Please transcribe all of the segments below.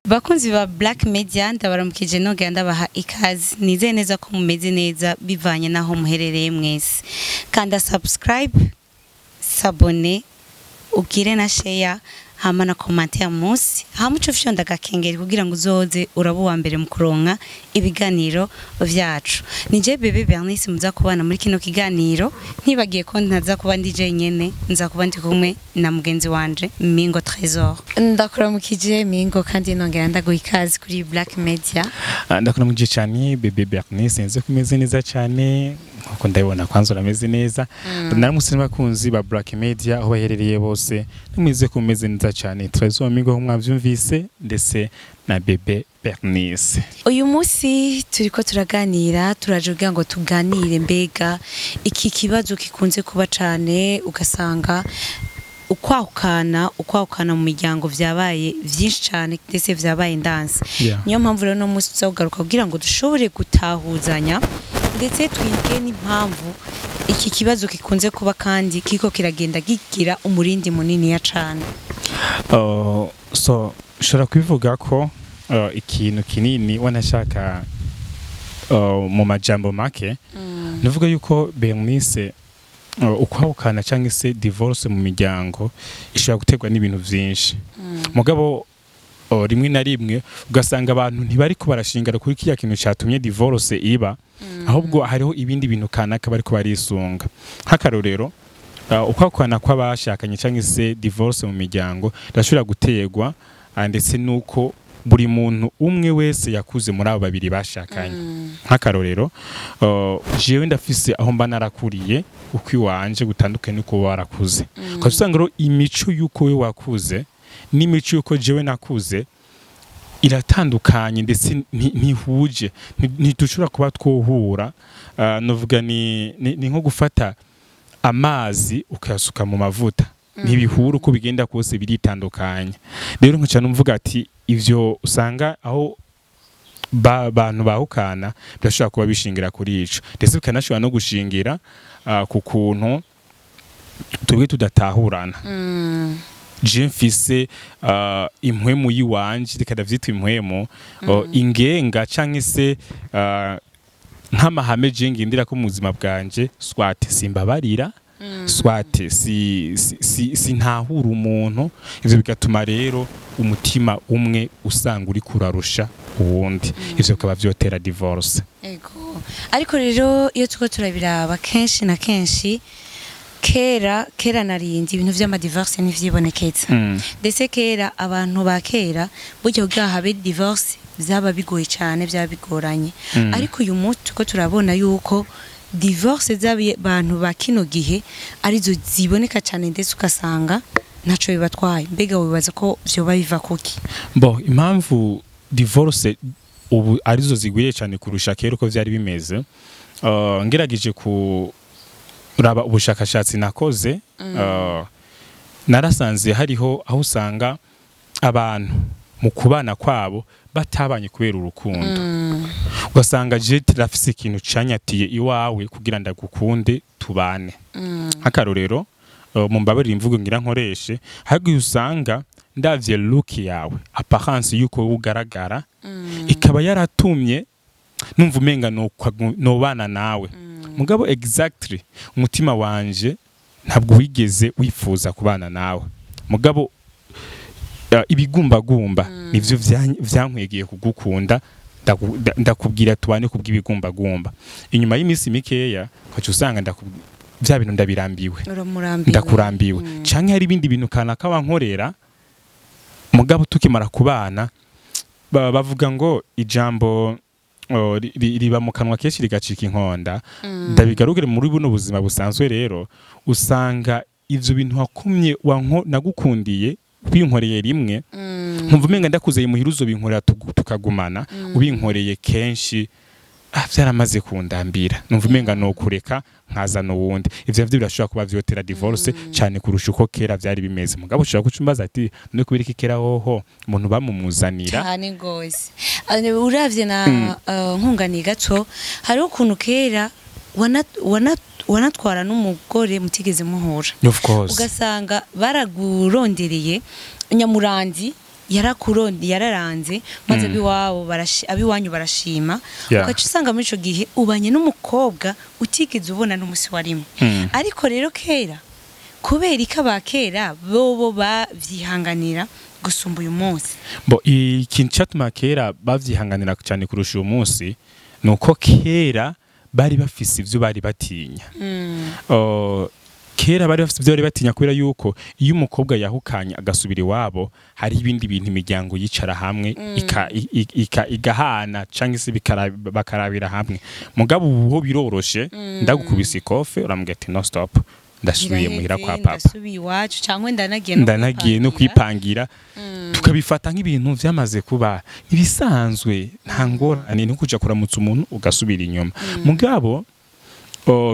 Bakunzi ba Black Media ndabaramukije nongera ndabaha ikaze nizeye neza ko mumeze neza bivanye naho muherereye mwese kanda subscribe sabone ugire na share hama na comment ya munsi hama ucufyo ndagakengeri kugira ngo uzoze urabo wa mbere mu kuronka ibiganiro vyacu nije bebe Bernice muza kubana muri kino kiganiro ntibagiye ko ntaza kuba ndije nyene nza kuba ndi kumwe na mugenzi wanje Mingo Trésor ndakuramukije Mingo kandi nongera ndaguha ikaze kuri Black Media ndakuramukije cyane bebe Bernice nze kumeze neza cyane kuko ndabona kwanza urameze neza naramutse bakunzi ba Black Media aho baherereye bose nimeze kumeze neza cyane Trésor Mingo mwavyumvise ndetse na bebe Bernice uyu munsi turiko turaganira turajuga ngo tuganire mbega iki kibazo kikunze kuba cyane ugasanga ukwahukana mu miryango vyabaye vyinshi cyane ndetse vyabaye ndanse niyo mpamvu rero no munsi tuzogaruka kugira ngo dushobore gutahuzanya ndetse twige n'impamvu iki kibazo kikunze kuba kandi kiko kiragenda gigira umurindi munini ya cane so shora kwivuga ko ikintu kinini wanashaka mu majambo make nuvuga yuko Bernice ukwahukana cyangwa se divorce mu miryango ishobora guterwa n'ibintu byinshi mugabo rimwe na rimwe ugasanga abantu ntibari ko barashingara kuri kiya kintu cyatumye divorce iba ahubwo hariho ibindi bintu kanaka bari ko barisunga nk'akarorero ukwahukana kw'abashakanye cyangwa se divorce mu miryango ndashobora guterwa ndetse nuko buri muntu umwe wese yakuze muri abo babiri bashakanye nk'akarorero jewe ndafise aho mba narakuriye uko iwanje gutandukanye uko warakuze kwa usanga ro imico yuko we wakuze n'imico yuko jewe nakuze iratandukanye ndetse ntihuje ntitushobora kuba twohura novuga ni nko gufata amazi ukayasuka mu mavuta ntibihura uko bigenda kose biritandukanye rero nko cyane umvuga ati ivyo usanga aho bantu bahukana birashobora kuba bishingira kuri ico ndetse bikanashobora no gushingira ku kuntu tubwe tudatahurana je mfise impwemu yiwanje rikadavyitwa impwemu ingenga canke se nk'amahame je ngendera ko mu buzima bwanje swate simbabarira swate si ntahura umuntu ivyo bigatuma rero umutima umwe usanga uri kurarusha uwundi ivyo bikaba vyotera divorce ego ariko rero iyo tuko turabiraba kenshi na kenshi kera narindi ibintu vy'ama divorce n'ivyibonekeza ndetse kera abantu ba kera buryo bwahabe divorce byaba bigoye cyane byaba bigoranye ariko uyu munsi tuko turabona yuko divorce z'abantu ba kino gihe arizo ziboneka cyane ndetse ukasanga ntaco bibatwaye mbega wibaza ko vyoba biva kuki impamvu divorce ubu arizo zigwiriye cyane kurusha kera uko vyari bimeze ngerageje kuraba ubushakashatsi nakoze narasanze hariho aho usanga abantu mu kubana kwabo batabanye kubera urukundo ugasanga je trafise ikintu canyatiye iwawe kugira ndagukunde tubane nk'akarorero mu mbabarira imvugo ngira nkoreshe hagi usanga ndavye look yawe apparence yuko ugaragara ikaba yaratumye numva umenga no bana nawe mugabo exactly umutima wanje ntabwo wigeze wifuza kubana nawe mugabo ibigumbagumba nivyo vyankwegeye kugukunda ndakubwira tubane kubw'ibigumbagumba inyuma y'imisi mikeya kwacu usanga vya bintu ndabirambiwe ndakurambiwe canke hari ibindi bintu kanaka bankorera mugabo tukimara kubana bavuga ngo ijambo riba mu kanwa kenshi rigacika inkonda ndabigarugire muri buno buzima busanzwe rero usanga ivyo bintu wakumye nagukundiye ubinkoreye rimwe nkumva umenga ndakuzeye muhiruzo binkorera tukagumana ubinkoreye kenshi vyaramaze kundambira numva umenga no kureka nkaza no wundi ivyo birashobora kuba vyotera divorce cyane kurusha uko kera vyari bimeze mugabo ushobora kucumbaza ati no kubirika kera hoho umuntu bamumuzanira cyane gose uravye na nkungani gato hari ukuntu kera wanatwara n'umugore mutigeze muhura of course ugasanga baragurondereye nyamuranzi yararanze maze abiwanyu barashima Yeah. ugaca usanga muri ico gihe ubanye n'umukobwa utigeze ubona n'umusi warimwe ariko rero kera kubera ko abakera bobo bavyihanganira gusumba uyu munsi bo ikintu cyatuma kera bavyihanganira cyane kurusha uyu munsi nuko kera bari bafise ivyo bari batinya kera bari bafite ibyo bari batinya kubera yuko iyo umukobwa yahukanye agasubira iwabo hari ibindi bintu imiryango yicara hamwe igahana cyangwa se bakarabira hamwe mugabo ubu biroroshe ndagukubise ikofe urambwira ati no stop ndasubiye muhira kwa papa ndasubiye iwacu cyangwa ndanagiye no kwipangira tukabifata nk'ibintu vyamaze kuba ibisanzwe nta ngorane no kuja kuramutsa umuntu ugasubira inyuma mugabo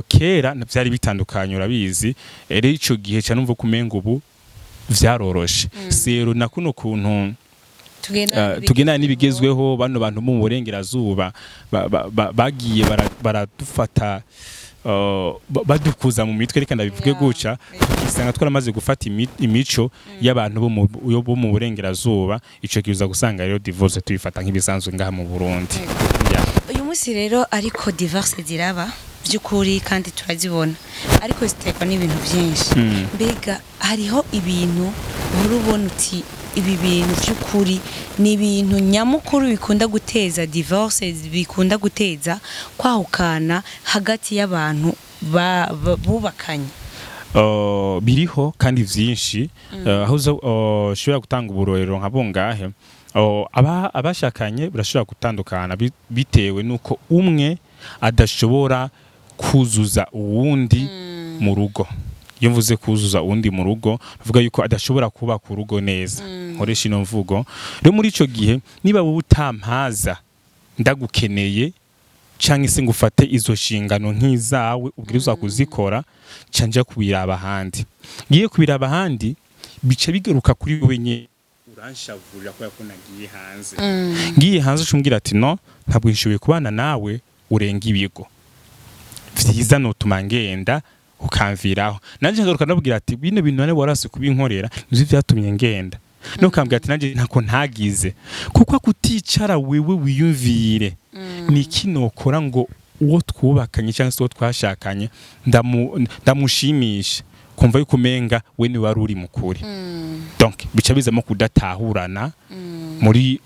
kera byari bitandukanye urabizi ere ico gihe cyane umva kumenga ubu vyaroroshe sero na kuno kuntu tugenda nibigezweho bano bantu mu burengerazuba bagiye baradufata badukuza mu mitwe reka ndabivuge guca tukisanga twaramaze gufata imico y'abantu bo mu burengerazuba ico kiza gusanga rero divorce tuyifata nk'ibisanzwe ngaha mu Burundi uyu munsi rero ariko divorce ziraba by'ukuri kandi turazibona ariko zitekwa n'ibintu byinshi mbega hariho ibintu urubona uti ibi bintu by'ukuri ni ibintu nyamukuru bikunda guteza divorce bikunda guteza kwahukana hagati y'abantu bubakanye biriho kandi vyinshi aho ushobora gutanga uburorero nka bongahe abashakanye birashobora gutandukana bitewe nuko umwe adashobora kuzuza uwundi mu rugo iyo mvuze kuzuza uwundi mu rugo bivuga yuko adashobora kuba ku rugo neza nkoresha ino mvugo rero muri ico gihe niba wowe utampaza ndagukeneye canke se ngufate izo shingano nk'izawe ubwirizwa kuzikora canje kubiraba handi ngiye kubiraba handi bice bigaruka kuri wowe nye uranshavurira ko nagiye hanze ngiye hanze cumbwira ati no ntabwo nshoboye kubana nawe urenga ibigo vyiza notuma ngenda ukamviraho nanje ngaruka ndabwira ati bino bintu nane warase kubinkorera nzi vyatumye ngenda no kambwira ati nanje ntako ntagize kuko kuticara wewe wiyumvire ni kinokora ngo uwo twubakanye cyangwa se uwo twashakanye ndamushimisha kumva yuko umenga we ni wari uri mukuri donc bica bizamo kudatahurana muri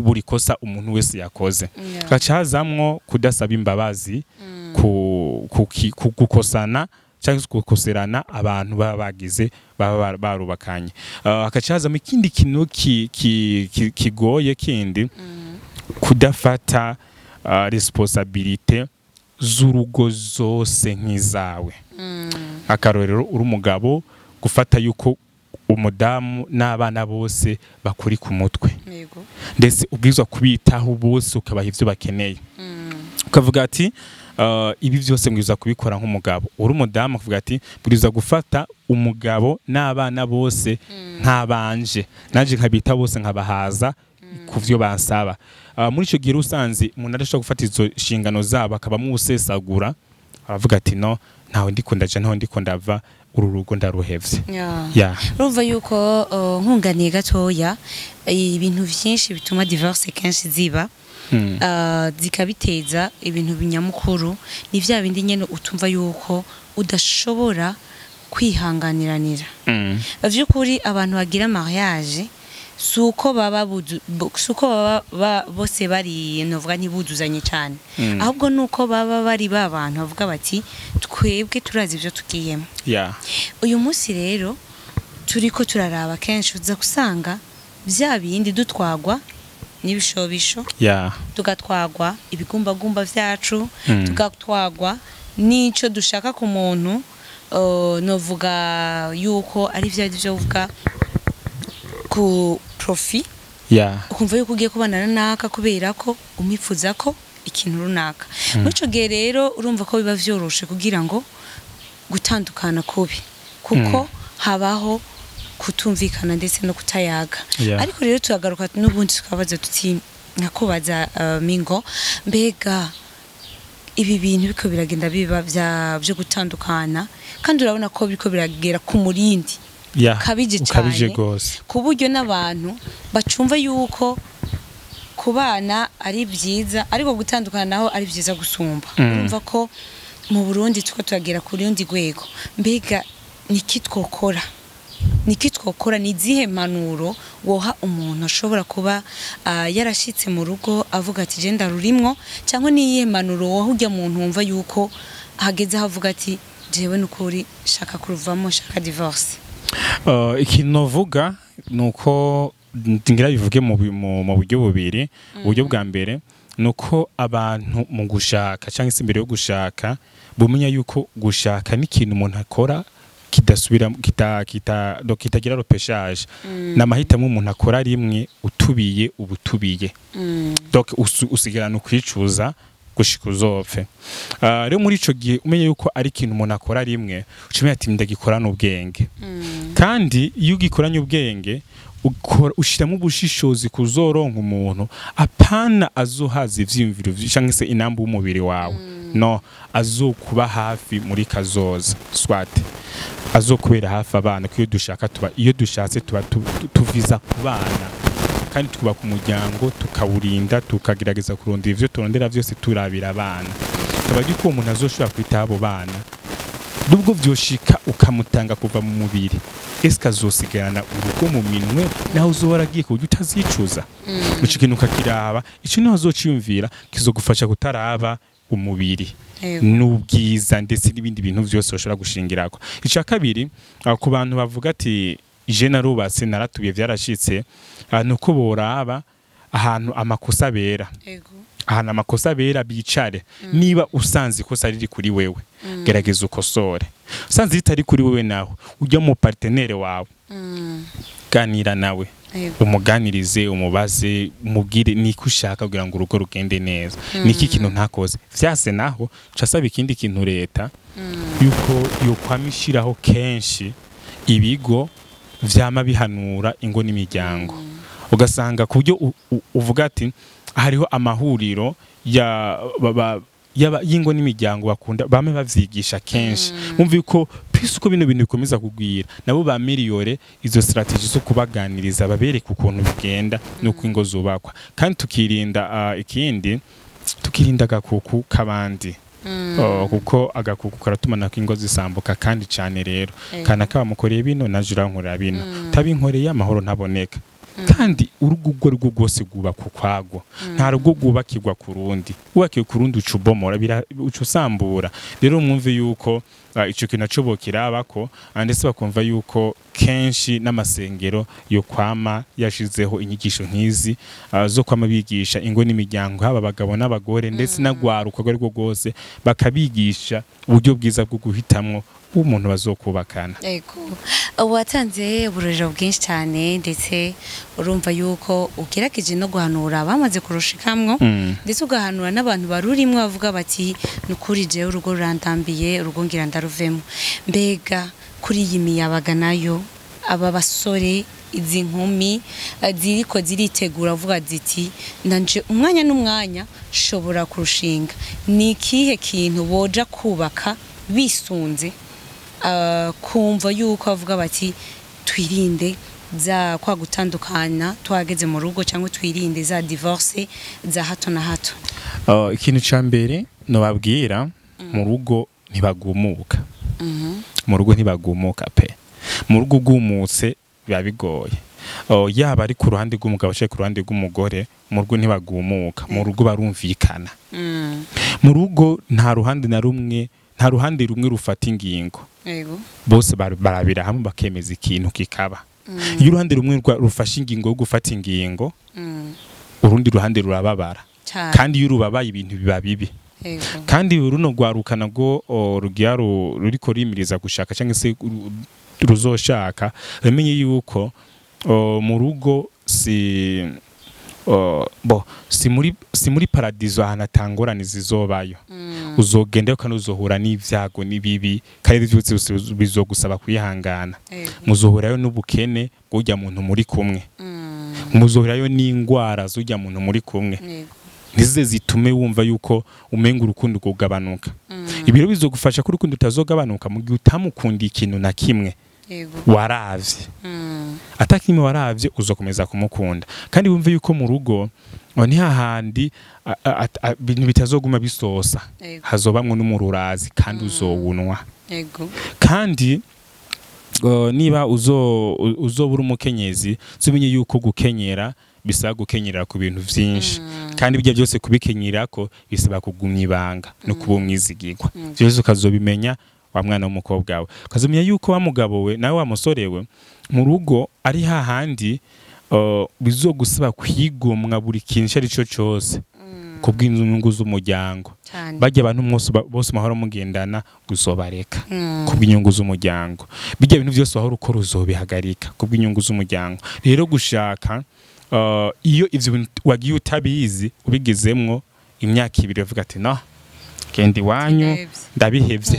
buri kosa umuntu wese yakoze gacazamwo kudasaba imbabazi kukosana cyangwa kukoserana abantu baba bagize baba barubakanye akacazamo ikindi kintu kigoye kindi kudafata responsabilité z'urugo zose nk'izawe akarorero uri umugabo gufata yuko umudamu n'abana bose bakuri ku mutwe ndetse ubwizwa kubitaho bose ukabaha ivyo bakeneye ukavuga ati ibi byose mwiza kubikora nk'umugabo uri umudamu ukavuga ati buriza gufata umugabo n'abana bose nk'abanje nanje nkabita bose nkabahaza kuvyo bansaba muri ico gihe usanze umuntu adashobora gufata izo shingano zabo akabamwe usesagura aravuga ati no ntawe ndikundaje ntawe ndikundava uru rugo ndaruhevye urumva yuko nkunganiye gatoya ibintu byinshi bituma divorce kenshi ziba zikabiteza ibintu binyamukuru ni vya bindi nyene utumva yuko udashobora kwihanganiranira by'ukuri abantu bagira mariage suko baba bose bari novuga ntibuduzanye cyane ahubwo nuko baba bari babantu bavuga bati twebwe turazi ivyo tugiyemo uyu munsi rero turiko turaraba kenshi uza kusanga vya bindi dutwagwa n'ibishobisho tugatwagwa ibigumbagumba vyacu tugatwagwa nico dushaka ku muntu novuga yuko ari vyo uvuga ku profit ukumva yuko ugiye kubana naka kubera ko umipfuza ko ikintu runaka muri ico gihe rero urumva ko biba vyoroshe kugira ngo gutandukana kubi kuko habaho kutumvikana ndetse no kutayaga ariko rero turagaruka n'ubundi tukabaza tuti nkakubaza Mingo mbega ibi bintu biko biragenda biba byo gutandukana kandi urabona ko biko biragera ku murindi kabije cyane ku buryo n'abantu bacumva yuko kubana ari byiza ariko gutandukana naho ari byiza gusumba urumva ko mu Burundi tuko turagera kuri undi rwego mbega niki twokora ni zihe manuro woha umuntu ashobora kuba yarashitse mu rugo avuga ati je ndarurimwo cyangwa niyihe manuro woha ujya muntu wumva yuko hageze havuga ati jewe nukuri shaka kuruvamo shaka divorce ikintu novuga nuko ngira bivuge mu buryo bubiri uburyo bwa mbere nuko abantu mu gushaka cyangwa se imbere yo gushaka bumenya yuko gushaka n'ikintu umuntu akora kidasubira kitagira repeshage namahitamo umuntu akora rimwe utubiye ubutubiye donc usigarana ukwicuza gushika uzopfe rero muri ico gihe umenye yuko ari ikintu umuntu akora rimwe ucumenya ati ndagikorana ubwenge kandi iyo ugikoranye ubwenge ushiramo ubushishozi kuzoronka umuntu apana azohaza ivyimviro cyangwa se inambu y'umubiri wawe no azokuba hafi muri kazoza swate azokubera hafi abana ko iyo dushatse tuba tuviza ku bana kandi twubaka umuryango tukawurinda tukagerageza kurondera ivyo turondera vyose turabira abana tabagira ko umuntu azoshobora kwita abo bana nubwo vyoshika ukamutanga kuva mu mubiri eske azosigarana urugo mu minwe naho uzohora agiye ku buryo utazicuza ucikintu ukakiraba ico niho azociyumvira kizogufasha kutaraba umubiri n'ubwiza ndetse n'ibindi bintu vyose bashobora gushingirako ica kabiri ku bantu bavuga ati je narubatse naratubiye vyarashitse nuko boraba ahantu amakosa bera ahantu amakosa bera bicare niba usanze ikosa riri kuri wewe gerageza ukosore usanze ritari kuri wewe nawe ujya mu partenaire wawe ganira nawe umuganirize umubaze umubwire niko ushaka kugira ngo urugo rugende neza niki kintu ntakoze vyase naho casaba ikindi kintu leta yuko yo kwamishiraho kenshi ibigo vyama bihanura ingo n'imiryango ugasanga kubyo uvuga ati hariho amahuriro y'ingo n'imiryango bakunda bame bavyigisha kenshi mumva yuko pisi uko bino bintu bikomeza kugwira nabo ba miliyore izo strategy zo kubaganiriza babereka ukuntu bigenda nuko ingo zubakwa kandi tukirinda ikindi tukirinda agakuku kabandi kuko agakuku karatuma nako ingo zisambuka kandi cyane rero kana kabamukoreye bino najura nkorera bino tabinkoreye amahoro ntaboneka kandi urugo rwose gubaka ukwago nta rugo gubakirwa ku rundi ubakiye ku rundi ucubomora ucusambura rero mwumve yuko ico kintu acobokira abako ndetse bakumva yuko kenshi n'amasengero yo kwama yashizeho inyigisho nkizi zo kwama bigisha ingo n'imiryango haba abagabo n'abagore ndetse nagwaruka rwo rwose bakabigisha uburyo bwiza bwo guhitamwo umuntu bazokubakana watanze uburojo bwinshi cyane ndetse urumva yuko ukirakeje no guhanura bamaze kurushikamwo ndetse ugahanura n'abantu barurimwe bavuga bati nukuri je urugo rurandambiye urugo ngira ndaruvemo mbega kuri iyi miyabaga nayo aba basore izi nkumi ziriko ziritegura vuga ziti nanje umwanya n'umwanya shobora kurushinga ni kihe kintu boja kubaka bisunze kumva yuko avuga bati twirinde za kwa gutandukana twageze mu rugo cyangwa twirinde za divorce za hato na hato ikintu ca mbere no babwira mu rugo ntibagumuka mu rugo ntibagumuka pe mu rugo gumutse biba bigoye yaba ari ku ruhande rw'umugabo cyangwa ku ruhande rw'umugore mu rugo ntibagumuka mu rugo barumvikana mu rugo nta ruhande na rumwe nta ruhande rumwe rufata ingingo bose barabira hamwe bakemeza ikintu kikaba iyo uruhande rumwe rufashe ingingo yo gufata ingingo urundi ruhande rurababara kandi iyo rubabaye ibintu biba bibi kandi runo rwarukana ngo rugiya ruriko rimiriza gushaka cyangwa se ruzoshaka bamenye yuko mu rugo si muri paradizo ahantu atangorane zizobayo uzogenda kandi uzohura n'ivyago n'ibibi kandi byose bizogusaba kwihangana muzohurayo n'ubukene bw'ujya muntu muri kumwe muzohurayo n'ingwara z'ujya muntu muri kumwe nize zitume wumva yuko umenga urukundo kugabanuka ibiro bizogufasha ko urukundo utazogabanuka mu gihe utamukundi ikintu na kimwe waravye atakimwe waravye uzokomeza kumukunda kandi wumve yuko mu rugo ni hahandi ibintu bitazoguma bisosa hazobamwe n'umururazi kandi uzowunwa kandi niba uzobura umukenyezi zumenye yuko gukenyera bisaba gukenyera ku bintu vyinshi kandi bijya byose kubikenyera ko bisaba kugumya ibanga no kuba umwizigirwa byose ukazobimenya wa mwana w'umukobwa wawe ukazumenya yuko wa mugabo we nawe wa musore we mu rugo ari hahandi bizogusaba kwigomwa buri kintu ari cyo cyose kubw'inyungu z'umuryango bajya abantu bose mahoro mugendana gusobareka kubw'inyungu z'umuryango bijya ibintu byose wahora ukora uzobihagarika kubw'inyungu z'umuryango rero gushaka iyo ivyo wagiye utabizi ubigezemwo imyaka 2 uvuga ati no kendi wanyu ndabihevye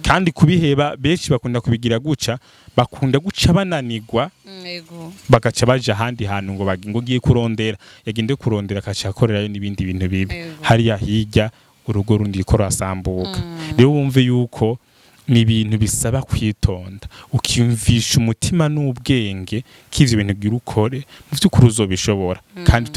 kandi kubiheba benshi bakunda kubigira guca bakunda guca bananigwa bagaca baje handi hantu ngo giye kurondera yagende kurondera akaca akorerayo n'ibindi bintu bibi hariya hirya urugo rundi ko rasambuka rero wumve yuko ni ibintu bisaba kwitonda ukiyumvisha umutima n'ubwenge k'ivyo bintu gira ukore mu vy'ukuri uzobishobora kandi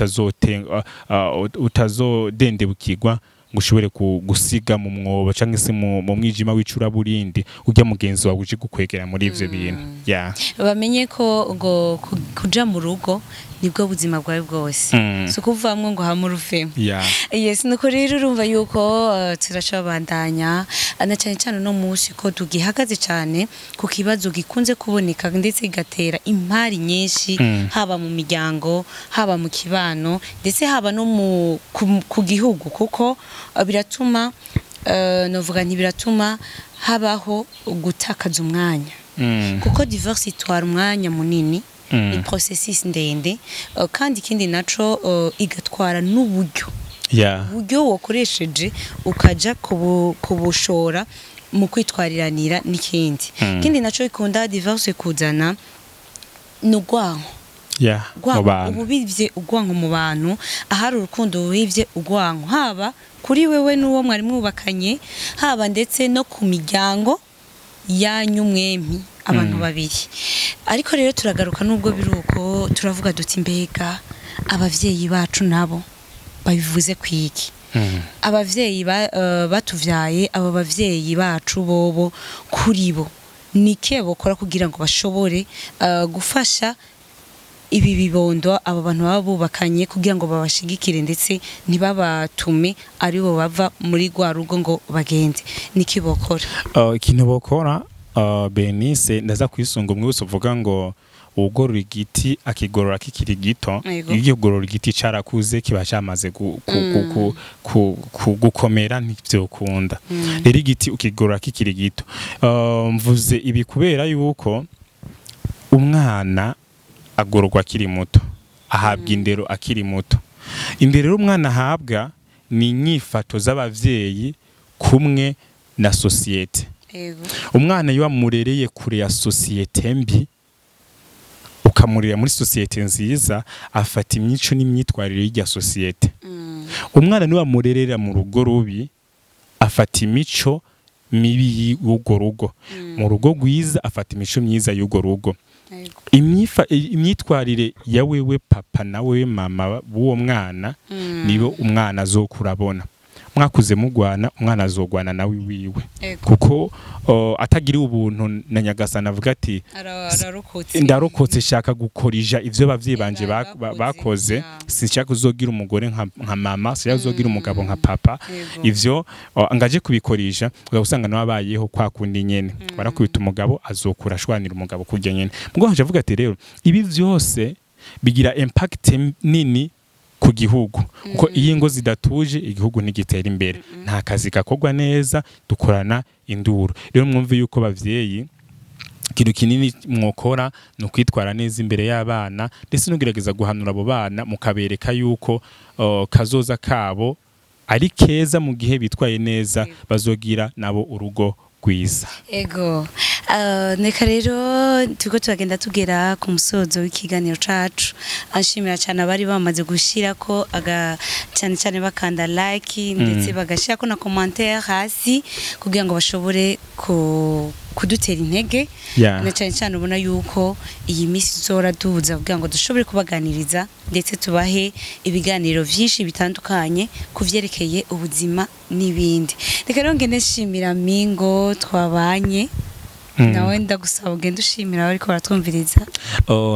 utazodendebukirwa ngo ushobore gusiga mu mwobo cyangwa se mu mwijima w'icuraburindi ujya mugenzi wawe uje gukwegera muri ivyo bintu bamenye ko ngo kuja mu rugo nibwo buzima bwawe bwose so kuvamwe ngo hamurufemo yes nuko rero urumva yuko turacabandanya ana cyane no mushi ko tugihagaze cyane ku kibazo gikunze kuboneka ndetse igatera impari nyinshi haba mu miryango haba mu kibano ndetse haba no ku gihugu kuko biratuma novuga ntibiratuma habaho gutakaza umwanya kuko divorce itwara umwanya munini ni processus ndende kandi ikindi naco igatwara n'uburyo uburyo wakoresheje ukaja kubushora mu kwitwariranira n'ikindi kindi naco ikunda divorce kuzana n'ugwanko ubivye ugwanko mu bantu ahari urukundo ubivye ugwanko haba kuri wewe n'uwo mwari mwubakanye haba ndetse no ku miryango yanyu mwempi abantu babiri ariko rero turagaruka nubwo biruko turavuga duti mbega abavyeyi bacu nabo babivuze kwiki abavyeyi batuvyaye aba bavyeyi bacu bobo kuri bo nike bokora kugira ngo bashobore gufasha ibi bibondo abo bantu baba bubakanye kugira ngo babashigikire ndetse ntibabatume ari bo bava muri gwa rugo ngo bagende niki bokora ikintu bokora Benise ndaza kwisunga umwe wese uvuga ngo ugorora igiti akigorora kikiri gito iyo ugorora igiti carakuze kiba cyamaze gukomera ntivyo kunda rero igiti ukigorora kikiri gito mvuze ibi kubera yuko umwana agororwa akiri muto ahabwa indero akiri muto imbere umwana ahabwa ni inyifato z'abavyeyi kumwe na societe umwana iyo amurereye kure ya societe mbi ukamurira muri societe nziza afata imyico n'imyitwarire y'ya societe umwana niwe amurerera mu rugo rubi afata imico mibi y'ugo rugo mu rugo gwiza afata imico myiza y'ugo rugo imyitwarire ya wewe papa na wewe mama b'uwo mwana nibo umwana azokurabona mwakuze mugwana umwana azogwana nawe wiwe kuko atagira ubuntu na nyagasana avuga ati ndarokotse shaka gukorija ivyo bavyeyi banje bakoze sinshaka uzogira umugore nka mama sinshaka uzogira umugabo nka papa ivyo angaje kubikorija usanga nababayeho kwa kundi nyene barakubita umugabo azokura ashwanira umugabo kujya nyene mugabo haje avuga ati rero ibi vyose bigira impact nini ku gihugu uko iyi ngo zidatuje igihugu ntigitera imbere nta kazi gakorwa neza dukorana induru rero mwumve yuko bavyeyi kintu kinini mwokora no kwitwara neza imbere y'abana ndetse nugerageza guhanura abo bana mukabereka yuko kazoza kabo ari keza mu gihe bitwaye neza bazogira nabo urugo gwiza ego neka rero tuko turagenda tugera ku musozo w'ikiganiro cacu anshimira cyane abari bamaze gushira ko cyane cyane bakanda like ndetse bagashira ko na commentaire hasi kugira ngo bashobore kudutera intege na cyane cyane ubona yuko iyi misi zora duhuza kugira ngo dushobore kubaganiriza ndetse tubahe ibiganiro byinshi bitandukanye kuvyerekeye ubuzima n'ibindi. Reka rero ngene shimira Mingo twabanye nawe ndagusaba ugende ushimira ariko baratwumviriza.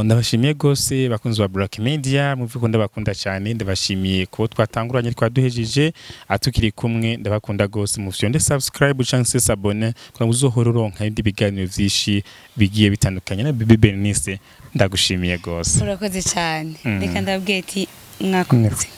Ndabashimiye gose bakunzi ba Black Media muvuko ndabakunda cyane, ndabashimiye ko twatanguranye twaduhejeje atukiri kumwe, ndabakunda gose mufyonde subscribe cyangwa se abone kugira ngo uzohore uronka ibindi biganiro vyinshi bigiye bitandukanye na Bibi Bernice. Ndagushimiye gose. Urakoze cyane. Reka ndabwiye ati mwakoze.